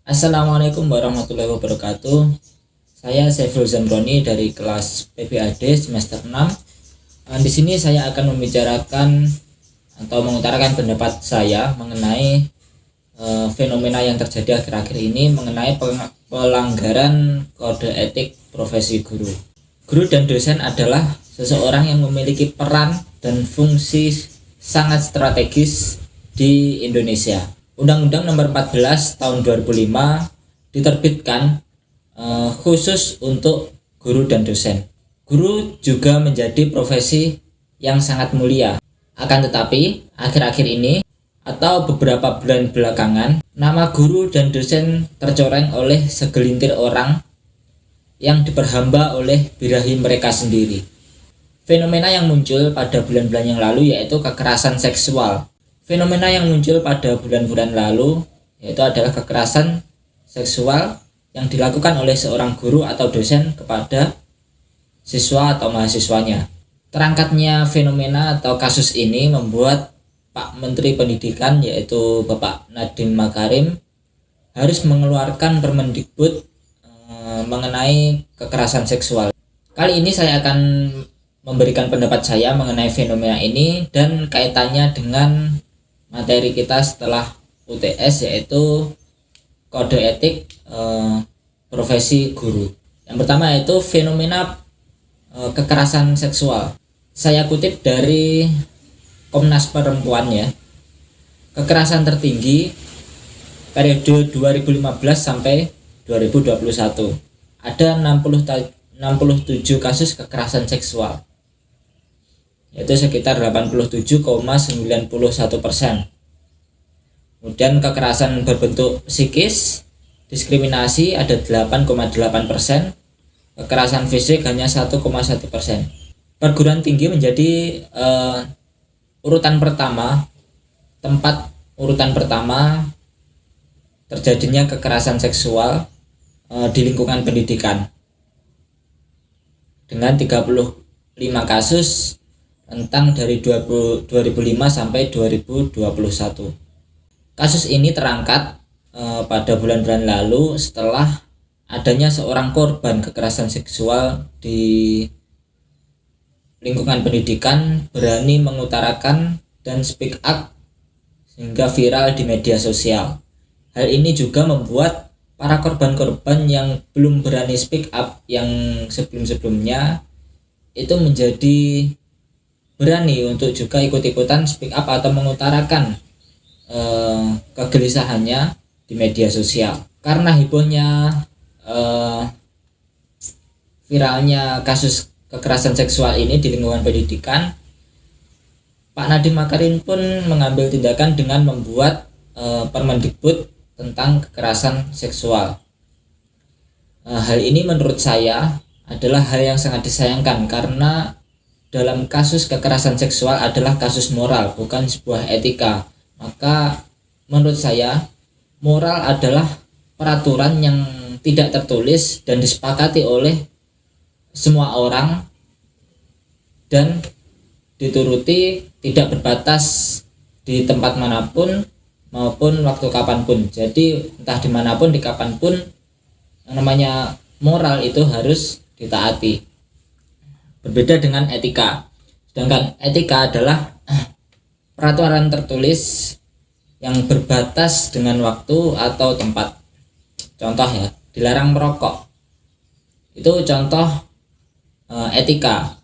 Assalamualaikum warahmatullahi wabarakatuh. Saya Saiful Zamroni dari kelas PPAD semester 6. Di sini saya akan membicarakan atau mengutarakan pendapat saya mengenai fenomena yang terjadi akhir-akhir ini mengenai pelanggaran kode etik profesi guru. Guru dan dosen adalah seseorang yang memiliki peran dan fungsi sangat strategis di Indonesia. Undang-Undang Nomor 14 Tahun 2005 diterbitkan khusus untuk guru dan dosen. Guru juga menjadi profesi yang sangat mulia. Akan tetapi, akhir-akhir ini atau beberapa bulan belakangan, nama guru dan dosen tercoreng oleh segelintir orang yang diperhamba oleh birahi mereka sendiri. Fenomena yang muncul pada bulan-bulan yang lalu yaitu kekerasan seksual. Fenomena yang muncul pada bulan-bulan lalu yaitu adalah kekerasan seksual yang dilakukan oleh seorang guru atau dosen kepada siswa atau mahasiswanya. Terangkatnya fenomena atau kasus ini membuat Pak Menteri Pendidikan yaitu Bapak Nadiem Makarim harus mengeluarkan Permendikbud mengenai kekerasan seksual. Kali ini saya akan memberikan pendapat saya mengenai fenomena ini dan kaitannya dengan materi kita setelah UTS yaitu kode etik profesi guru. Yang pertama yaitu fenomena kekerasan seksual. Saya kutip dari Komnas Perempuan ya. Kekerasan tertinggi periode 2015 sampai 2021. Ada 67 kasus kekerasan seksual. Yaitu sekitar 87,91%. Kemudian kekerasan berbentuk psikis, diskriminasi ada 8,8%, kekerasan fisik hanya 1,1%. Perguruan tinggi menjadi tempat urutan pertama terjadinya kekerasan seksual di lingkungan pendidikan dengan 35 kasus rentang dari 2005 sampai 2021. Kasus ini terangkat pada bulan-bulan lalu setelah adanya seorang korban kekerasan seksual di lingkungan pendidikan berani mengutarakan dan speak up sehingga viral di media sosial. Hal ini juga membuat para korban-korban yang belum berani speak up yang sebelum-sebelumnya itu menjadi berani untuk juga ikut-ikutan speak up atau mengutarakan kegelisahannya di media sosial. Karena hebohnya viralnya kasus kekerasan seksual ini di lingkungan pendidikan, Pak Nadiem Makarim pun mengambil tindakan dengan membuat Permendikbud tentang kekerasan seksual. Hal ini menurut saya adalah hal yang sangat disayangkan karena dalam kasus kekerasan seksual adalah kasus moral, bukan sebuah etika. Maka menurut saya moral adalah peraturan yang tidak tertulis dan disepakati oleh semua orang dan dituruti, tidak berbatas di tempat manapun maupun waktu kapanpun. Jadi entah dimanapun, di kapanpun, yang namanya moral itu harus ditaati. Berbeda dengan etika. Sedangkan etika adalah peraturan tertulis yang berbatas dengan waktu atau tempat. Contoh ya, dilarang merokok. Itu contoh etika.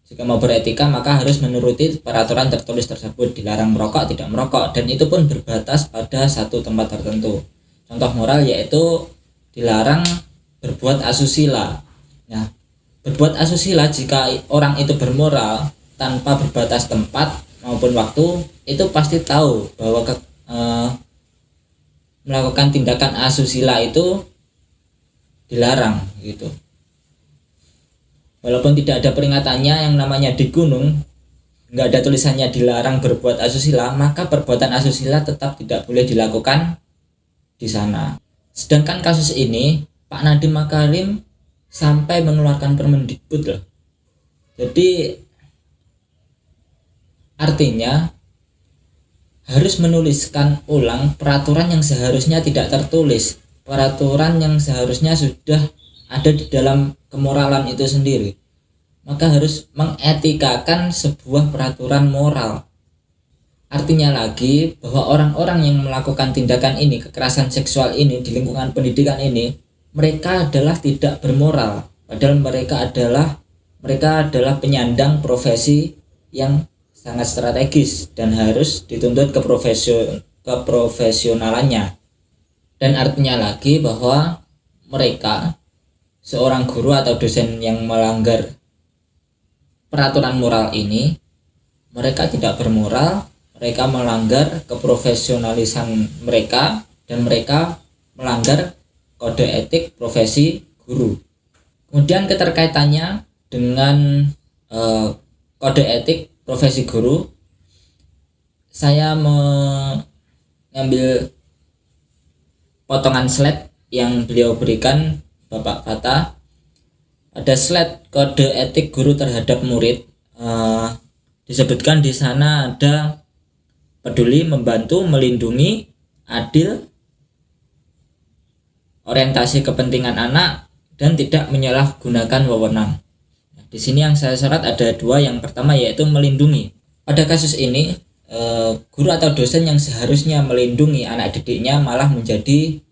Jika mau beretika maka harus menuruti peraturan tertulis tersebut. Dilarang merokok, tidak merokok, dan itu pun berbatas pada satu tempat tertentu. Contoh moral yaitu dilarang berbuat asusila. Nah, berbuat asusila jika orang itu bermoral tanpa berbatas tempat maupun waktu, itu pasti tahu bahwa melakukan tindakan asusila itu dilarang gitu. Walaupun tidak ada peringatannya, yang namanya di gunung nggak ada tulisannya dilarang berbuat asusila, maka perbuatan asusila tetap tidak boleh dilakukan di sana. Sedangkan kasus ini Pak Nadiem Makarim sampai mengeluarkan Permendikbud loh. Jadi artinya harus menuliskan ulang peraturan yang seharusnya tidak tertulis. peraturan yang seharusnya sudah ada di dalam kemoralan itu sendiri, maka harus mengetikakan sebuah peraturan moral. Artinya lagi bahwa orang-orang yang melakukan tindakan ini, kekerasan seksual ini di lingkungan pendidikan ini, mereka adalah tidak bermoral, padahal mereka adalah penyandang profesi yang sangat strategis dan harus dituntut keprofesionalannya. Dan artinya lagi bahwa mereka, seorang guru atau dosen yang melanggar peraturan moral ini, mereka tidak bermoral, mereka melanggar keprofesionalisan mereka, dan mereka melanggar kode etik profesi guru. Kemudian keterkaitannya dengan kode etik profesi guru, saya mengambil potongan slide yang beliau berikan, Bapak Fata. Ada slide kode etik guru terhadap murid. Disebutkan di sana ada peduli, membantu, melindungi, adil, orientasi kepentingan anak, dan tidak menyalahgunakan wewenang. Di sini yang saya sorot ada dua. Yang pertama yaitu melindungi. Pada kasus ini, guru atau dosen yang seharusnya melindungi anak didiknya malah menjadi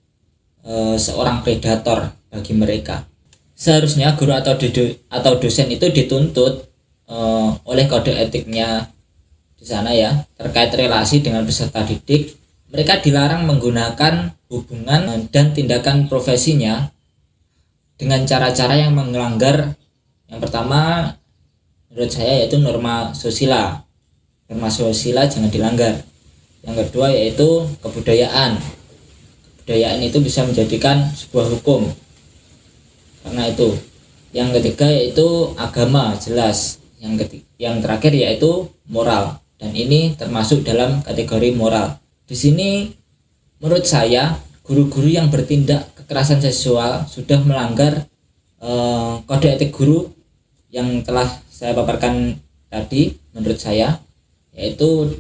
seorang predator bagi mereka. Seharusnya guru atau dosen itu dituntut oleh kode etiknya di sana ya, terkait relasi dengan peserta didik. Mereka dilarang menggunakan hubungan dan tindakan profesinya dengan cara-cara yang melanggar. Yang pertama menurut saya yaitu norma sosial. Norma sosial jangan dilanggar. Yang kedua yaitu kebudayaan. Kebudayaan itu bisa menjadikan sebuah hukum. Karena itu. Yang ketiga yaitu agama, jelas. Yang terakhir yaitu moral. Dan ini termasuk dalam kategori moral. Di sini menurut saya guru-guru yang bertindak kekerasan seksual sudah melanggar kode etik guru yang telah saya paparkan tadi. Menurut saya yaitu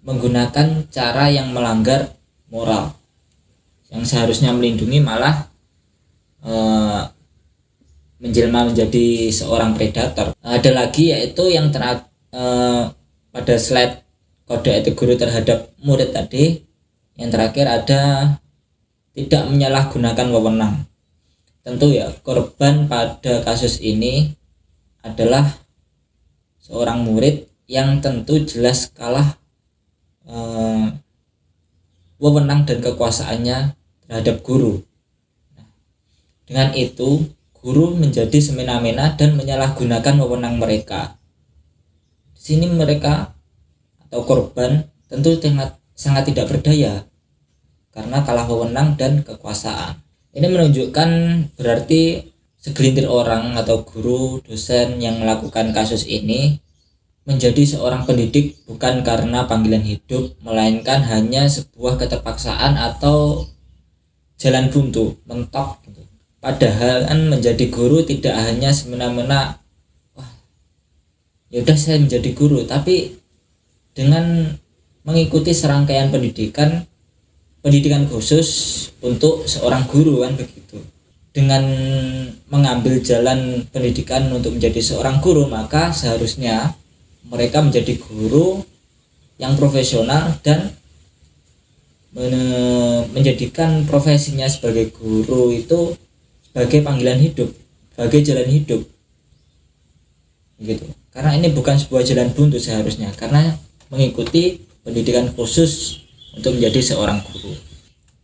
menggunakan cara yang melanggar moral, yang seharusnya melindungi malah menjelma menjadi seorang predator. Ada lagi yaitu yang pada slide kode etik guru terhadap murid tadi, yang terakhir ada tidak menyalahgunakan wewenang. Tentu ya, korban pada kasus ini adalah seorang murid yang tentu jelas kalah wewenang dan kekuasaannya terhadap guru. Dengan itu guru menjadi semena-mena dan menyalahgunakan wewenang mereka. Di sini mereka atau korban tentu sangat tidak berdaya karena kalah wewenang dan kekuasaan. Ini menunjukkan berarti segelintir orang atau guru, dosen yang melakukan kasus ini menjadi seorang pendidik bukan karena panggilan hidup, melainkan hanya sebuah keterpaksaan atau jalan buntu, mentok gitu. Padahal kan menjadi guru tidak hanya semena-mena ya udah saya menjadi guru, tapi dengan mengikuti serangkaian pendidikan khusus untuk seorang guru kan begitu. Dengan mengambil jalan pendidikan untuk menjadi seorang guru, maka seharusnya mereka menjadi guru yang profesional dan menjadikan profesinya sebagai guru itu sebagai panggilan hidup, sebagai jalan hidup gitu. Karena ini bukan sebuah jalan buntu seharusnya, karena mengikuti pendidikan khusus untuk menjadi seorang guru.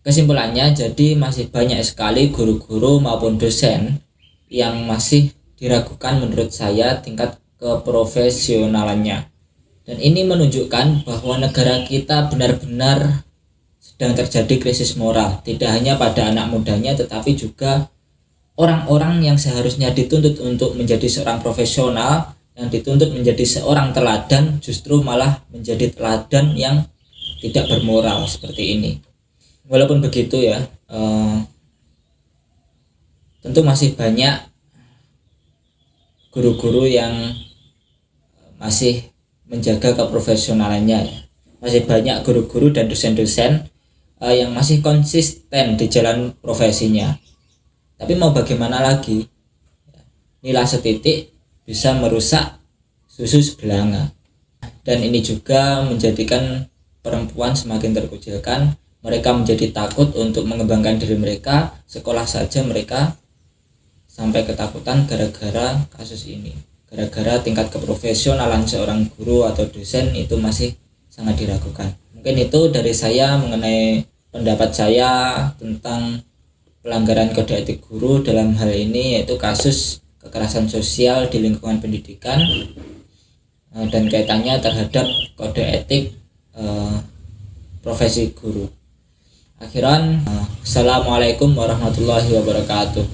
Kesimpulannya, jadi masih banyak sekali guru-guru maupun dosen yang masih diragukan menurut saya tingkat keprofesionalannya. Dan ini menunjukkan bahwa negara kita benar-benar sedang terjadi krisis moral, tidak hanya pada anak mudanya tetapi juga orang-orang yang seharusnya dituntut untuk menjadi seorang profesional, yang dituntut menjadi seorang teladan, justru malah menjadi teladan yang tidak bermoral seperti ini. Walaupun begitu ya, tentu masih banyak guru-guru yang masih menjaga keprofesionalannya ya. Masih banyak guru-guru dan dosen-dosen yang masih konsisten di jalan profesinya. Tapi mau bagaimana lagi, nilai setitik bisa merusak susu sebelanga. Dan ini juga menjadikan perempuan semakin terkucilkan. Mereka menjadi takut untuk mengembangkan diri mereka. Sekolah saja mereka sampai ketakutan gara-gara kasus ini, gara-gara tingkat keprofesionalan seorang guru atau dosen itu masih sangat diragukan. Mungkin itu dari saya mengenai pendapat saya tentang pelanggaran kode etik guru dalam hal ini, yaitu kasus kekerasan sosial di lingkungan pendidikan dan kaitannya terhadap kode etik profesi guru. Akhiran, assalamualaikum warahmatullahi wabarakatuh.